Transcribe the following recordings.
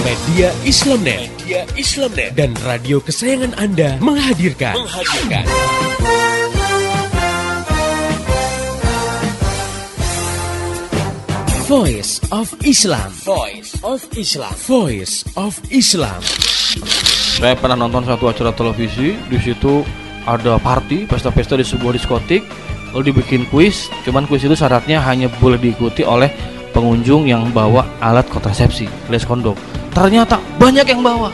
Media Islamnet. Dan radio kesayangan Anda menghadirkan. Voice of Islam. Saya pernah nonton satu acara televisi, di situ ada party, pesta-pesta di sebuah diskotik, lalu dibikin kuis. Cuman kuis itu syaratnya hanya boleh diikuti oleh pengunjung yang bawa alat kontrasepsi, alias kondom. Ternyata banyak yang bawa.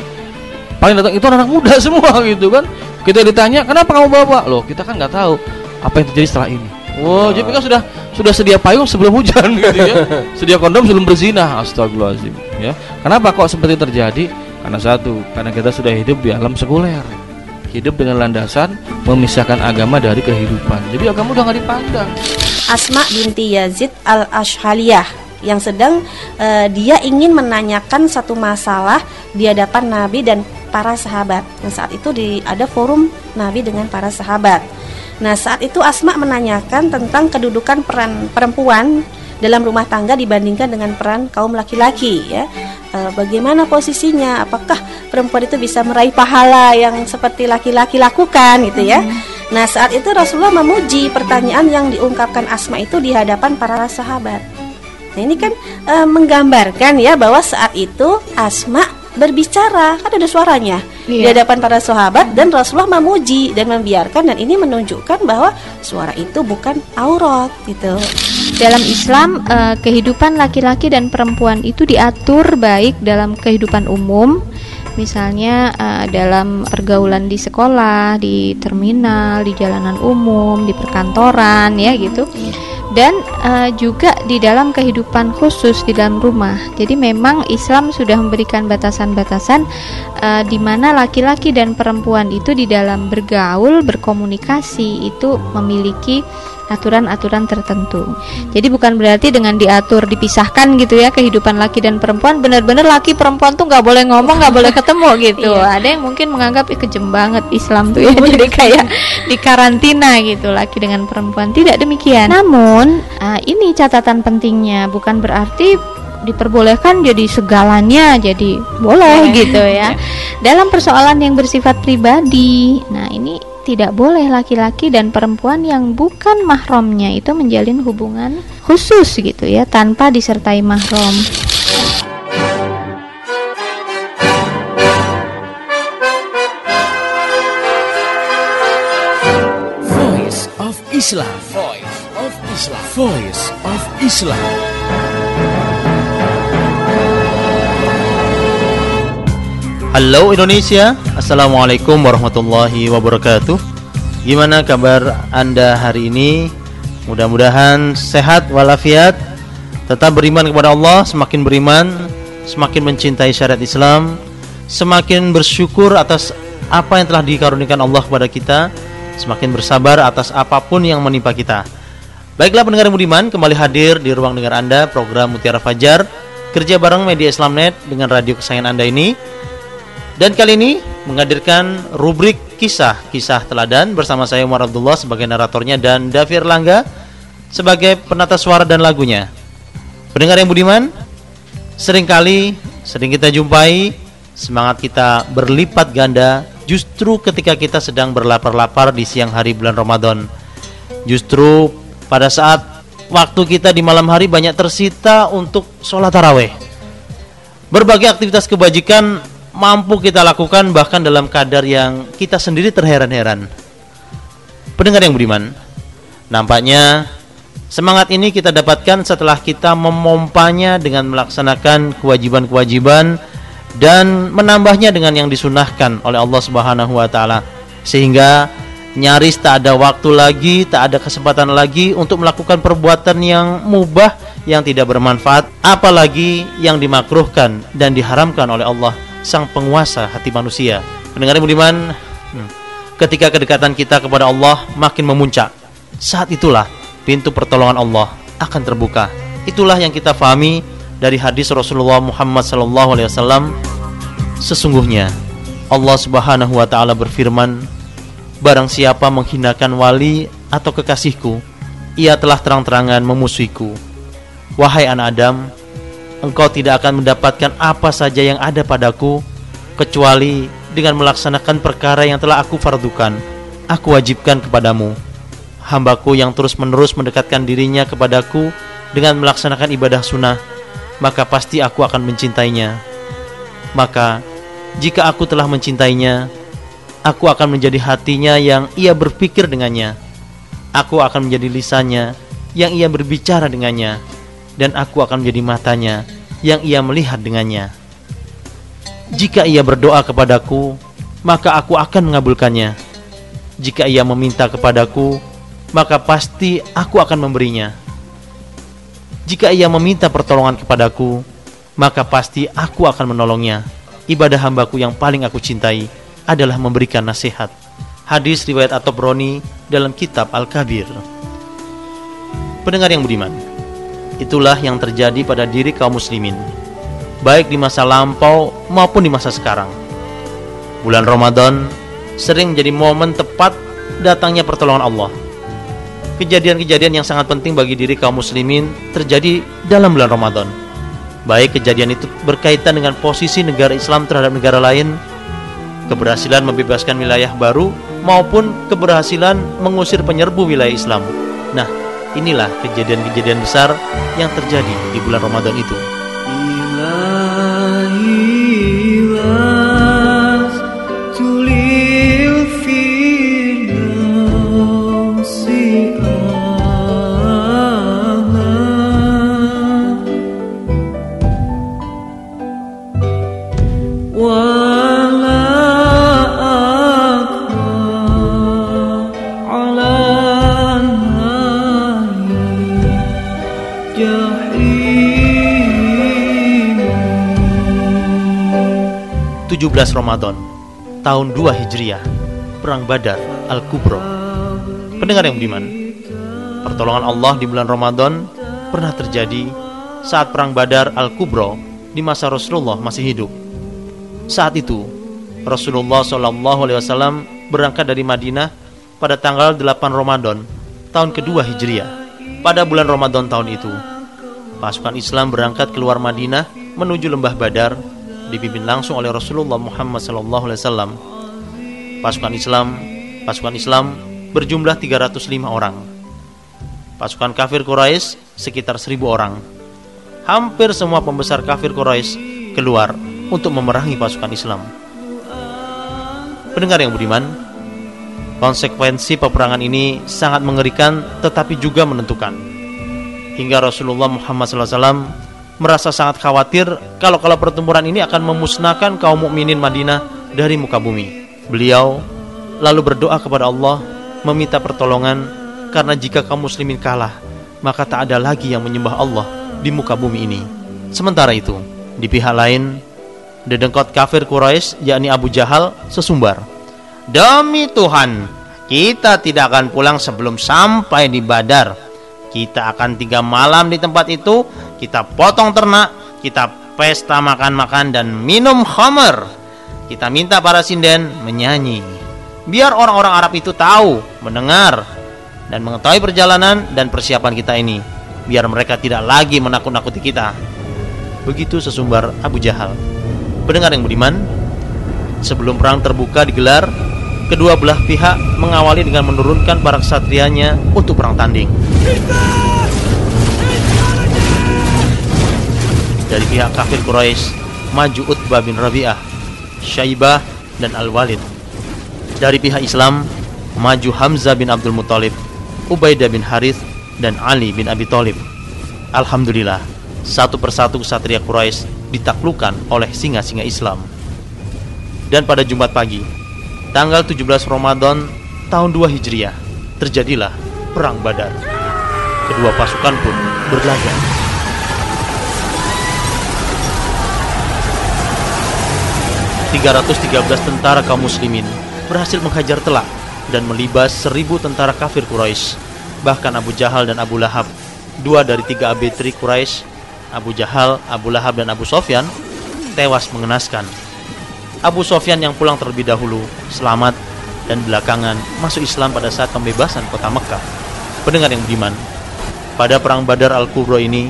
Paling datang itu anak muda semua gitu kan. Kita ditanya, kenapa kamu bawa? Loh, kita kan nggak tahu apa yang terjadi setelah ini. Wow, jadi kan sudah sedia payung sebelum hujan gitu ya. Sedia kondom sebelum berzinah. Astagfirullahaladzim ya. Kenapa kok seperti terjadi? Karena satu, karena kita sudah hidup di alam sekuler. Hidup dengan landasan memisahkan agama dari kehidupan. Jadi agama udah nggak dipandang. Asma binti Yazid al-Ashhaliyah yang sedang dia ingin menanyakan satu masalah di hadapan Nabi dan para sahabat. Nah, saat itu ada forum Nabi dengan para sahabat. Nah, saat itu Asma menanyakan tentang kedudukan peran perempuan dalam rumah tangga dibandingkan dengan peran kaum laki-laki ya. Bagaimana posisinya? Apakah perempuan itu bisa meraih pahala yang seperti laki-laki lakukan gitu ya? Nah, saat itu Rasulullah memuji pertanyaan yang diungkapkan Asma itu di hadapan para sahabat. Nah, ini kan menggambarkan ya bahwa saat itu Asma berbicara, kan ada suaranya di hadapan para sahabat dan Rasulullah memuji dan membiarkan, dan ini menunjukkan bahwa suara itu bukan aurat gitu. Dalam Islam, kehidupan laki-laki dan perempuan itu diatur baik dalam kehidupan umum. Misalnya dalam pergaulan di sekolah, di terminal, di jalanan umum, di perkantoran ya gitu. Dan juga di dalam kehidupan khusus di dalam rumah. Jadi memang Islam sudah memberikan batasan-batasan di mana laki-laki dan perempuan itu di dalam bergaul, berkomunikasi itu memiliki aturan-aturan tertentu. Jadi bukan berarti dengan diatur dipisahkan gitu ya kehidupan laki dan perempuan, benar-benar laki perempuan tuh nggak boleh ngomong, nggak boleh ketemu gitu. Ada yang mungkin menganggap kejem banget Islam tuh ya, jadi kayak di karantina gitu laki dengan perempuan. Tidak demikian. Namun ini catatan pentingnya, bukan berarti diperbolehkan jadi segalanya jadi boleh gitu ya. Dalam persoalan yang bersifat pribadi, nah ini tidak boleh laki-laki dan perempuan yang bukan mahramnya itu menjalin hubungan khusus gitu ya tanpa disertai mahram. Voice of Islam. Halo Indonesia, Assalamualaikum warahmatullahi wabarakatuh. Gimana kabar Anda hari ini? Mudah-mudahan sehat walafiat. Tetap beriman kepada Allah. Semakin beriman, semakin mencintai syariat Islam, semakin bersyukur atas apa yang telah dikarunikan Allah kepada kita, semakin bersabar atas apapun yang menimpa kita. Baiklah pendengar yang budiman, kembali hadir di ruang dengar Anda, program Mutiara Fajar, kerja bareng Media Islamnet dengan radio kesayangan Anda ini. Dan kali ini menghadirkan rubrik kisah teladan bersama saya Umar Abdullah sebagai naratornya dan Davi Erlangga sebagai penata suara dan lagunya. Pendengar yang budiman, sering kita jumpai semangat kita berlipat ganda justru ketika kita sedang berlapar-lapar di siang hari bulan Ramadan. Justru pada saat waktu kita di malam hari banyak tersita untuk sholat tarawih. Berbagai aktivitas kebajikan mampu kita lakukan bahkan dalam kadar yang kita sendiri terheran-heran. Pendengar yang budiman, nampaknya semangat ini kita dapatkan setelah kita memompanya dengan melaksanakan kewajiban-kewajiban dan menambahnya dengan yang disunahkan oleh Allah Subhanahu wa taala, sehingga nyaris tak ada waktu lagi, tak ada kesempatan lagi untuk melakukan perbuatan yang mubah yang tidak bermanfaat, apalagi yang dimakruhkan dan diharamkan oleh Allah Sang penguasa hati manusia. Pendengar yang budiman, ketika kedekatan kita kepada Allah makin memuncak, saat itulah pintu pertolongan Allah akan terbuka. Itulah yang kita fahami dari hadis Rasulullah Muhammad SAW. Sesungguhnya Allah Subhanahu wa taala berfirman, barang siapa menghinakan wali atau kekasihku, ia telah terang-terangan memusuhiku. Wahai anak Adam, engkau tidak akan mendapatkan apa saja yang ada padaku kecuali dengan melaksanakan perkara yang telah aku fardukan, aku wajibkan kepadamu. Hambaku yang terus-menerus mendekatkan dirinya kepadaku dengan melaksanakan ibadah sunnah, maka pasti aku akan mencintainya. Maka jika aku telah mencintainya, aku akan menjadi hatinya yang ia berpikir dengannya. Aku akan menjadi lisannya yang ia berbicara dengannya, dan aku akan menjadi matanya yang ia melihat dengannya. Jika ia berdoa kepadaku, maka aku akan mengabulkannya. Jika ia meminta kepadaku, maka pasti aku akan memberinya. Jika ia meminta pertolongan kepadaku, maka pasti aku akan menolongnya. Ibadah hambaku yang paling aku cintai adalah memberikan nasihat. Hadis riwayat At-Tabrani dalam kitab Al-Kabir. Pendengar yang budiman, itulah yang terjadi pada diri kaum muslimin, baik di masa lampau maupun di masa sekarang. Bulan Ramadan sering menjadi momen tepat datangnya pertolongan Allah. Kejadian-kejadian yang sangat penting bagi diri kaum muslimin terjadi dalam bulan Ramadan. Baik kejadian itu berkaitan dengan posisi negara Islam terhadap negara lain, keberhasilan membebaskan wilayah baru, maupun keberhasilan mengusir penyerbu wilayah Islam. Nah, inilah kejadian-kejadian besar yang terjadi di bulan Ramadan itu. Tujuh 17 Ramadan tahun 2 Hijriah, Perang Badar Al-Kubra. Pendengar yang budiman, pertolongan Allah di bulan Ramadan pernah terjadi saat Perang Badar Al-Kubra di masa Rasulullah masih hidup. Saat itu Rasulullah SAW berangkat dari Madinah pada tanggal 8 Ramadan tahun kedua Hijriah. Pada bulan Ramadan tahun itu, pasukan Islam berangkat keluar Madinah menuju lembah Badar, dipimpin langsung oleh Rasulullah Muhammad SAW. Pasukan Islam berjumlah 305 orang. Pasukan kafir Quraisy sekitar 1000 orang. Hampir semua pembesar kafir Quraisy keluar untuk memerangi pasukan Islam. Pendengar yang budiman, konsekuensi peperangan ini sangat mengerikan tetapi juga menentukan. Hingga Rasulullah Muhammad SAW merasa sangat khawatir kalau pertempuran ini akan memusnahkan kaum mukminin Madinah dari muka bumi. Beliau lalu berdoa kepada Allah meminta pertolongan, karena jika kaum muslimin kalah, maka tak ada lagi yang menyembah Allah di muka bumi ini. Sementara itu, di pihak lain, dedengkot kafir Quraisy yakni Abu Jahal sesumbar, "Demi Tuhan, kita tidak akan pulang sebelum sampai di Badar. Kita akan 3 malam di tempat itu. Kita potong ternak, kita pesta makan-makan dan minum khamr. Kita minta para sinden menyanyi, biar orang-orang Arab itu tahu, mendengar, dan mengetahui perjalanan dan persiapan kita ini, biar mereka tidak lagi menakut-nakuti kita." Begitu sesumbar Abu Jahal. Pendengar yang budiman, sebelum perang terbuka digelar, kedua belah pihak mengawali dengan menurunkan para ksatrianya untuk perang tanding. Dari pihak kafir Quraisy maju Utbah bin Rabi'ah, Syaibah dan Al-Walid. Dari pihak Islam maju Hamzah bin Abdul Muthalib, Ubaidah bin Harith dan Ali bin Abi Thalib. Alhamdulillah, satu persatu ksatria Quraisy ditaklukkan oleh singa-singa Islam. Dan pada Jumat pagi, tanggal 17 Ramadan tahun 2 Hijriah, terjadilah Perang Badar. Kedua pasukan pun berlaga. "313 tentara kaum muslimin berhasil menghajar telak dan melibas 1000 tentara kafir Quraisy. Bahkan Abu Jahal dan Abu Lahab, 2 dari 3 abetri Quraisy, Abu Jahal, Abu Lahab dan Abu Sofyan, tewas mengenaskan. Abu Sofyan yang pulang terlebih dahulu selamat dan belakangan masuk Islam pada saat pembebasan kota Mekah. Pendengar yang budiman, pada Perang Badar Al-Kubra ini,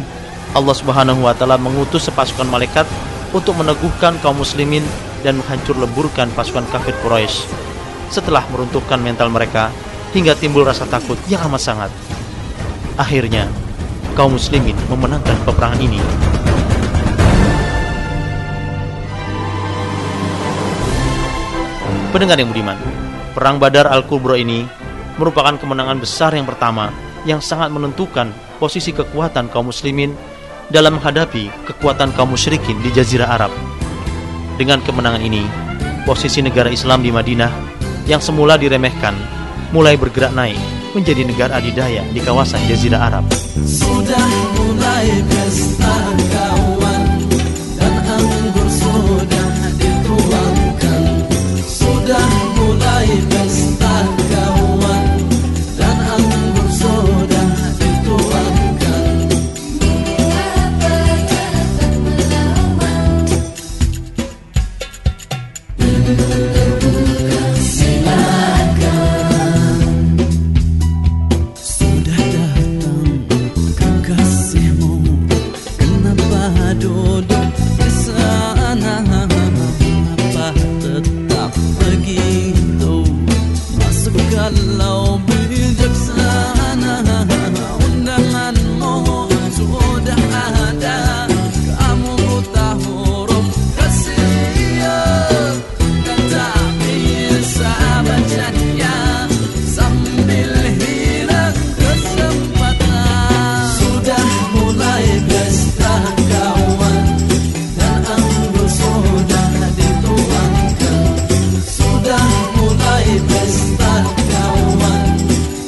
Allah Subhanahu wa taala mengutus sepasukan malaikat untuk meneguhkan kaum muslimin dan menghancur leburkan pasukan kafir Quraisy. Setelah meruntuhkan mental mereka hingga timbul rasa takut yang amat sangat, akhirnya kaum muslimin memenangkan peperangan ini. Pendengar yang budiman, Perang Badar Al-Kubra ini merupakan kemenangan besar yang pertama yang sangat menentukan posisi kekuatan kaum muslimin dalam menghadapi kekuatan kaum musyrikin di Jazirah Arab. Dengan kemenangan ini, posisi negara Islam di Madinah yang semula diremehkan mulai bergerak naik menjadi negara adidaya di kawasan Jazirah Arab. Sudah mulai pesta kawan dan anggur sudah dituangkan. Sudah mulai pesta kawan dan anggur sudah dituangkan. Sudah datang kekasihmu, kenapa duduk di sana? Apa tetap begitu? Masuk kalau bijaksana. Undanganmu sudah ada, kamu buta huruf kasiya dan tak bisa bacanya sambil hilang kesempatan. Sudah mulai pesta kawan dan anggur sudah dituangkan. Sudah mulai pesta kawan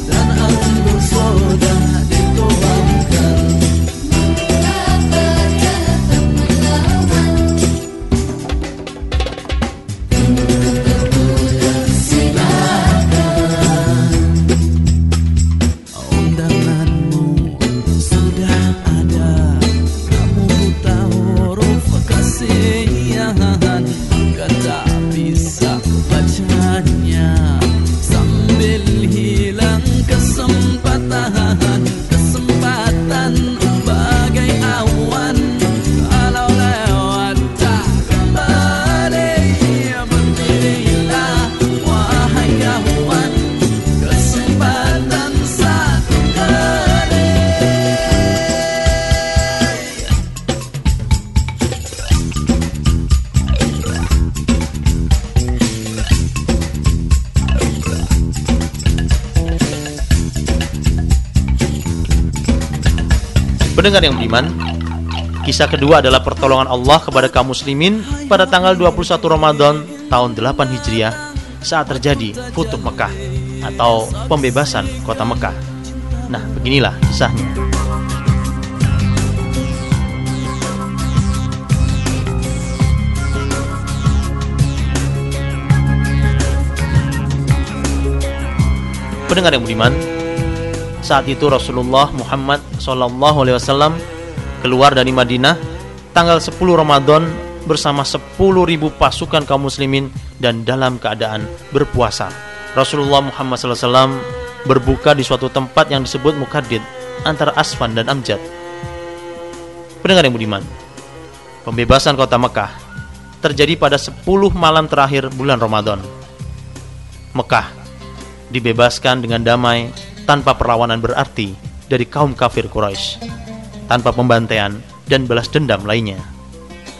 dan anggur sudah dituangkan. Undanganmu sudah ada, kamu buta huruf kasihan, kata bisa bacanya sambil hilang kesempatan. Kesempatan bagai awan, kalau lewat tak kembali. Berdirilah wahai kawan, kesempatan satu kali. Pendengar yang beriman, kisah kedua adalah pertolongan Allah kepada kaum muslimin pada tanggal 21 Ramadan tahun 8 Hijriah saat terjadi Futuh Mekah atau pembebasan kota Mekah. Nah, beginilah kisahnya. Pendengar yang budiman, saat itu Rasulullah Muhammad SAW keluar dari Madinah tanggal 10 Ramadan bersama 10.000 pasukan kaum muslimin dan dalam keadaan berpuasa. Rasulullah Muhammad SAW berbuka di suatu tempat yang disebut Mukaddid antara Asfan dan Amjad. Pendengar yang budiman, pembebasan kota Mekah terjadi pada 10 malam terakhir bulan Ramadan. Mekah dibebaskan dengan damai tanpa perlawanan berarti dari kaum kafir Quraisy, tanpa pembantaian dan balas dendam lainnya.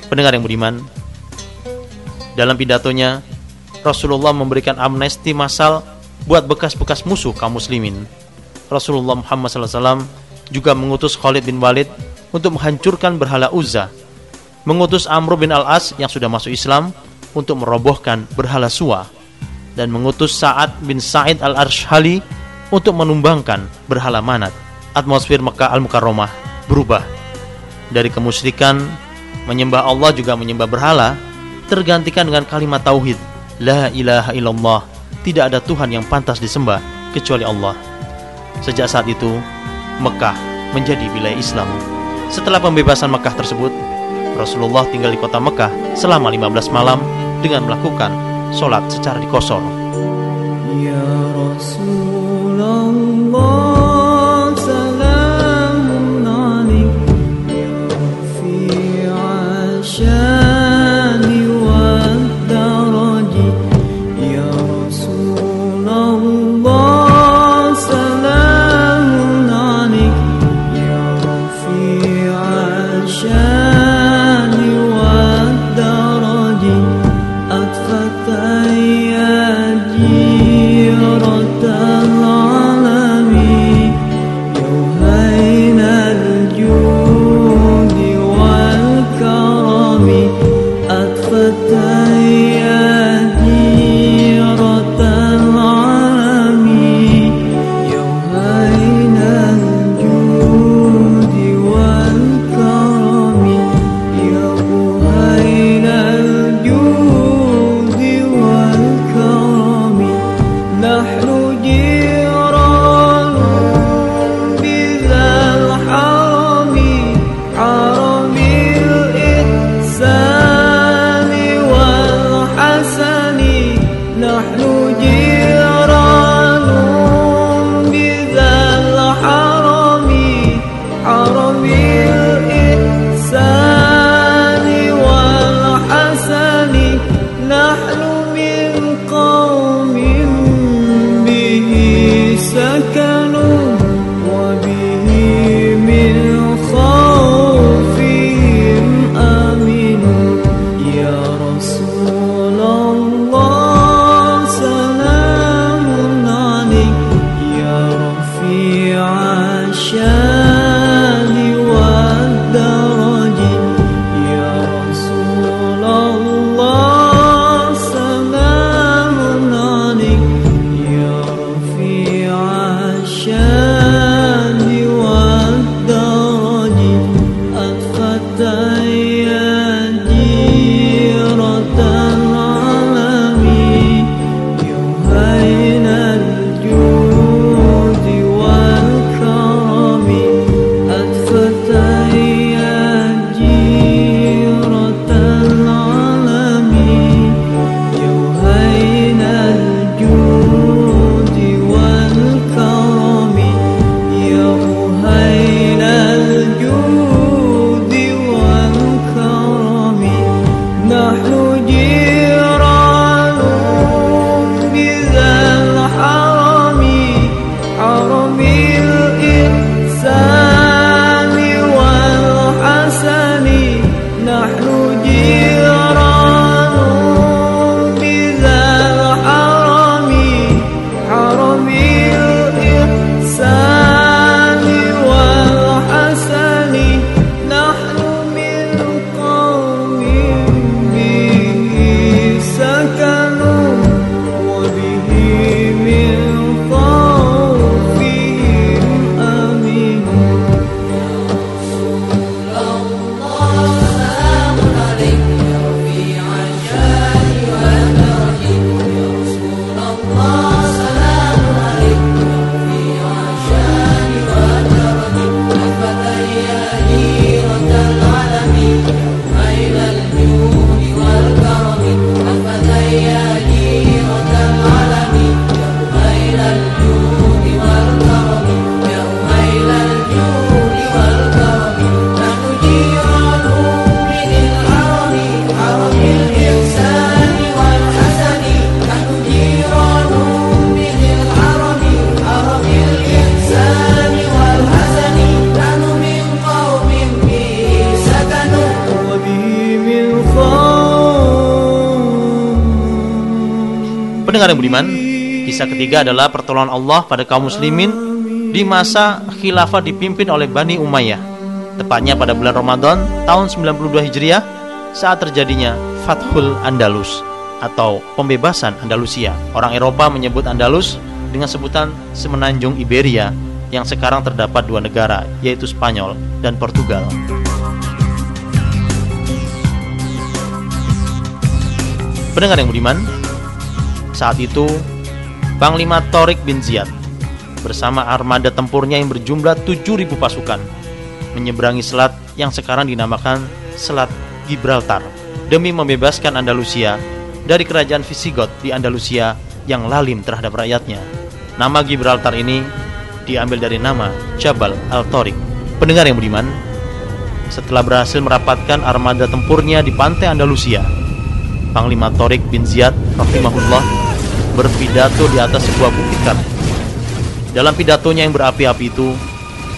Pendengar yang budiman, dalam pidatonya Rasulullah memberikan amnesti massal buat bekas-bekas musuh kaum muslimin. Rasulullah Muhammad SAW juga mengutus Khalid bin Walid untuk menghancurkan berhala Uzza, mengutus Amr bin Al-As yang sudah masuk Islam untuk merobohkan berhala Suwa, dan mengutus Sa'ad bin Sa'id Al-Arshali untuk menumbangkan berhala Manat. Atmosfer Mekah Al-Mukarramah berubah dari kemusyrikan menyembah Allah juga menyembah berhala, tergantikan dengan kalimat tauhid, la ilaha illallah, tidak ada Tuhan yang pantas disembah kecuali Allah. Sejak saat itu Mekah menjadi wilayah Islam. Setelah pembebasan Mekah tersebut, Rasulullah tinggal di kota Mekah selama 15 malam dengan melakukan sholat secara dikosor. Ya Rasulullah, salamun alaik. Ya الشان والدرج يا رسول الله سلام عليك يا رفيع الشان والدرج الفتى يا جيرة العالم يا هين الجود والكرم الفتى يا جيرة العالم يا هين الجود والكرم يا هين الجود والكرم نحن جيران بذا الحرم حرم الإحسان والحسن نحن جيران بذا الحرم حرم الإحسان والحسن نحن من قوم به سكنوا وبه من خوفهم أمنوا Pendengar yang budiman, kisah ketiga adalah pertolongan Allah pada kaum muslimin di masa khilafah dipimpin oleh Bani Umayyah, tepatnya pada bulan Ramadan tahun 92 Hijriah saat terjadinya Fathul Andalus atau pembebasan Andalusia. Orang Eropa menyebut Andalus dengan sebutan Semenanjung Iberia yang sekarang terdapat dua negara, yaitu Spanyol dan Portugal. Pendengar yang budiman, saat itu Panglima Tharik bin Ziyad bersama armada tempurnya yang berjumlah 7.000 pasukan menyeberangi selat yang sekarang dinamakan Selat Gibraltar demi membebaskan Andalusia dari kerajaan Visigot di Andalusia yang lalim terhadap rakyatnya. Nama Gibraltar ini diambil dari nama Jabal Al-Tharik. Pendengar yang budiman, setelah berhasil merapatkan armada tempurnya di pantai Andalusia, Panglima Tharik bin Ziyad rahimahullah berpidato di atas sebuah bukit karang. Dalam pidatonya yang berapi-api itu,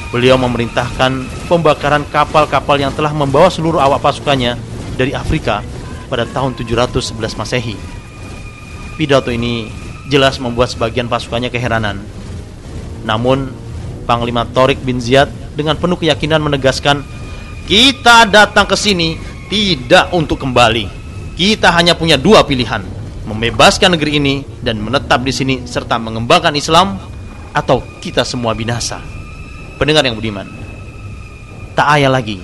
beliau memerintahkan pembakaran kapal-kapal yang telah membawa seluruh awak pasukannya dari Afrika pada tahun 711 Masehi. Pidato ini jelas membuat sebagian pasukannya keheranan. Namun, Panglima Tharik bin Ziyad dengan penuh keyakinan menegaskan, "Kita datang ke sini tidak untuk kembali. Kita hanya punya dua pilihan, membebaskan negeri ini dan menetap di sini serta mengembangkan Islam, atau kita semua binasa." Pendengar yang budiman, tak ayal lagi,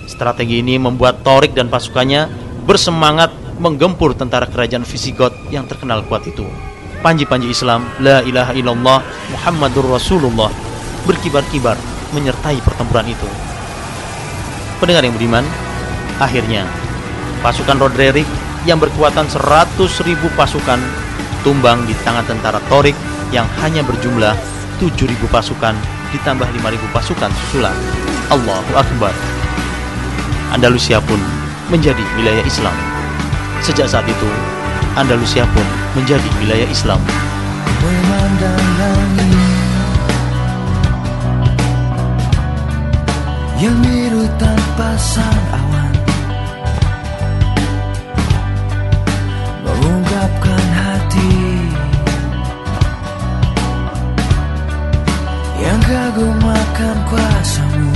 strategi ini membuat Tharik dan pasukannya bersemangat menggempur tentara kerajaan Visigot yang terkenal kuat itu. Panji-panji Islam, la ilaha illallah Muhammadur Rasulullah, berkibar-kibar menyertai pertempuran itu. Pendengar yang budiman, akhirnya pasukan Roderick yang berkekuatan 100.000 pasukan tumbang di tangan tentara Tharik yang hanya berjumlah 7.000 pasukan ditambah 5.000 pasukan susulan. Allahu Akbar. Andalusia pun menjadi wilayah Islam. Sejak saat itu, Andalusia pun menjadi wilayah Islam. Memandang langit yang biru tanpa sang awan, mengungkapkan hati yang kagum mengagungkan kuasamu.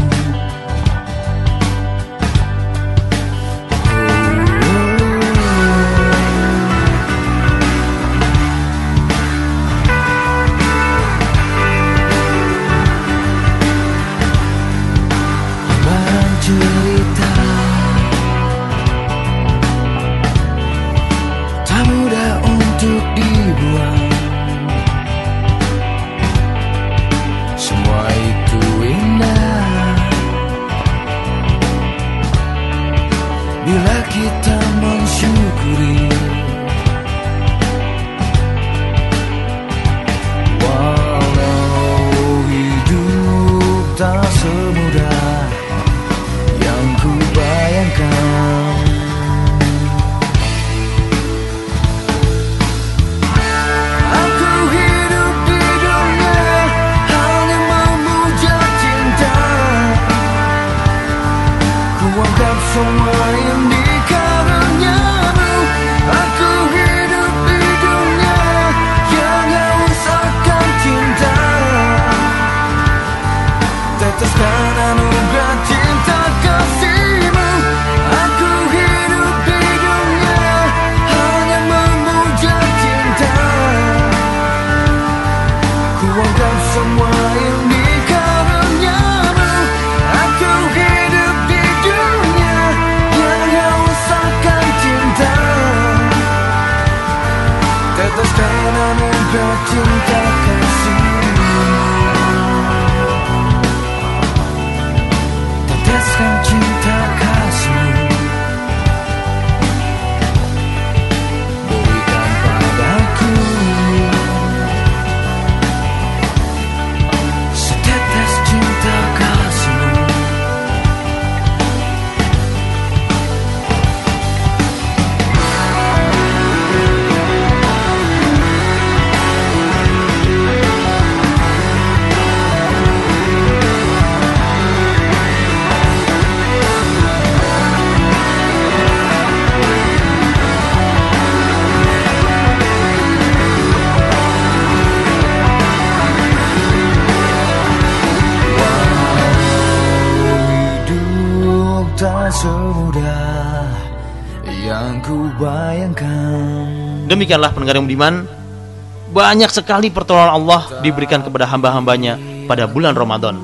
Lebaran cerita tak mudah untuk dibuang. Semua itu indah bila kita mensyukuri. Walau hidup tak semudah yang ku bayangkan, aku hidup di dunia hanya memuja cinta. Ku anggap semua ini karuniamu. Aku hidup di dunia yang haus akan cinta. Teteskan anugerah cinta kasih-Mu. Aku hidup di dunia hanya memuja cinta. Ku anggap semua ini karuniamu. Aku hidup di dunia yang haus akan cinta. Teteskan anugerah cinta kasih-Mu. Teteskan cinta kasih-Mu. Berikan padaku setetes cinta kasih-Mu. Hidup tak semudah yang ku bayangkan. Demikianlah pendengar yang budiman, banyak sekali pertolongan Allah diberikan kepada hamba-hambanya pada bulan Ramadan,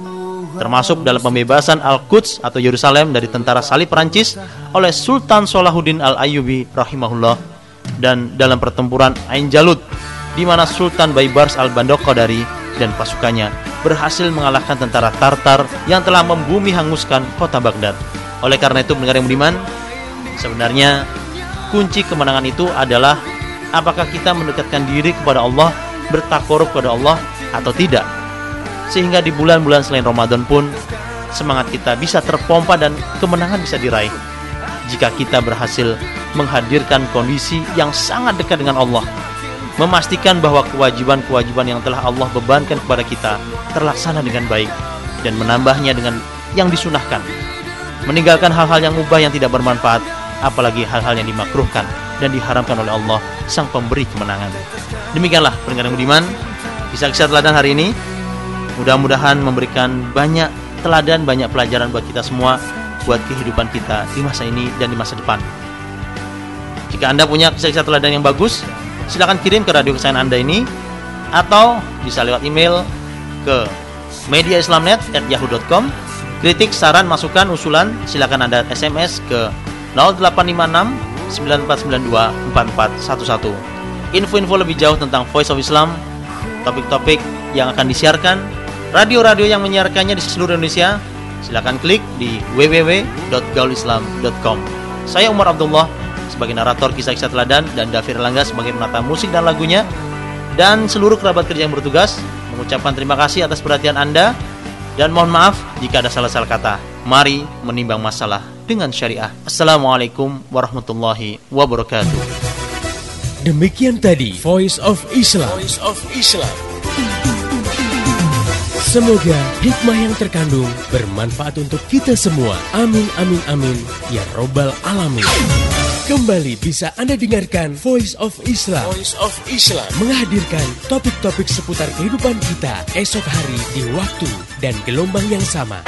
termasuk dalam pembebasan Al-Quds atau Yerusalem dari tentara salib Perancis oleh Sultan Salahuddin Al-Ayyubi rahimahullah, dan dalam pertempuran Ain Jalut di mana Sultan Baibars Al-Bandar-Qadari dan pasukannya berhasil mengalahkan tentara Tartar yang telah membumi hanguskan kota Baghdad. Oleh karena itu pendengar yang budiman, sebenarnya kunci kemenangan itu adalah apakah kita mendekatkan diri kepada Allah, bertakarub kepada Allah atau tidak. Sehingga di bulan-bulan selain Ramadan pun semangat kita bisa terpompa dan kemenangan bisa diraih jika kita berhasil menghadirkan kondisi yang sangat dekat dengan Allah, memastikan bahwa kewajiban-kewajiban yang telah Allah bebankan kepada kita terlaksana dengan baik, dan menambahnya dengan yang disunahkan, meninggalkan hal-hal yang mubah yang tidak bermanfaat, apalagi hal-hal yang dimakruhkan dan diharamkan oleh Allah sang pemberi kemenangan. Demikianlah pendengar yang budiman, kisah-kisah teladan hari ini mudah-mudahan memberikan banyak teladan, banyak pelajaran buat kita semua, buat kehidupan kita di masa ini dan di masa depan. Jika Anda punya kisah-kisah teladan yang bagus, silakan kirim ke radio kesayangan Anda ini, atau bisa lewat email ke mediaislamnet@yahoo.com. Kritik, saran, masukan, usulan silakan Anda SMS ke 0856 9492 4411. Info-info lebih jauh tentang Voice of Islam, topik-topik yang akan disiarkan, radio-radio yang menyiarkannya di seluruh Indonesia, silakan klik di www.gaulislam.com. Saya Umar Abdullah sebagai narator kisah-kisah teladan, dan Dafir Langga sebagai penata musik dan lagunya, dan seluruh kerabat kerja yang bertugas mengucapkan terima kasih atas perhatian Anda, dan mohon maaf jika ada salah-salah kata. Mari menimbang masalah dengan syariah. Assalamualaikum warahmatullahi wabarakatuh. Demikian tadi Voice of Islam. Voice of Islam. Semoga hikmah yang terkandung bermanfaat untuk kita semua. Amin amin amin ya robbal alamin. Kembali bisa Anda dengarkan Voice of Islam. Voice of Islam menghadirkan topik-topik seputar kehidupan kita esok hari di waktu dan gelombang yang sama.